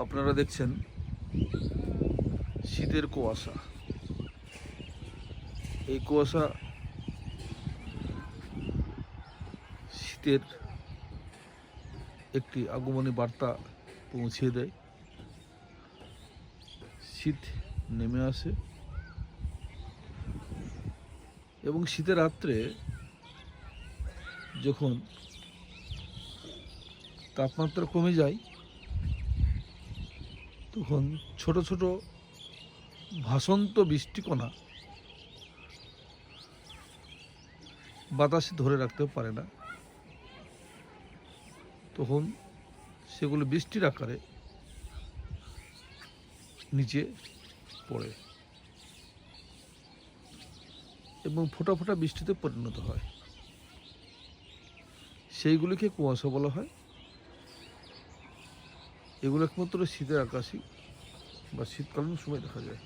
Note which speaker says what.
Speaker 1: আপনারা দেখছেন শীতের কুয়াশা। এই কুয়াশা শীতের একটি আগমনী বার্তা পৌঁছে দেয়। শীত নেমে আসে এবং শীতের রাত্রে যখন তাপমাত্রা কমে যায় তখন ছোট ছোট ভাসন্ত বৃষ্টিকণা বাতাসে ধরে রাখতে পারে না, তখন সেগুলো বৃষ্টির আকারে নিচে পড়ে এবং ফোঁটা ফোঁটা বৃষ্টিতে পরিণত হয়। সেইগুলিকে কুয়াশা বলা হয়। এগুলো একমাত্র শীতের আকাশই বা শীতকালীন সময় দেখা যায়।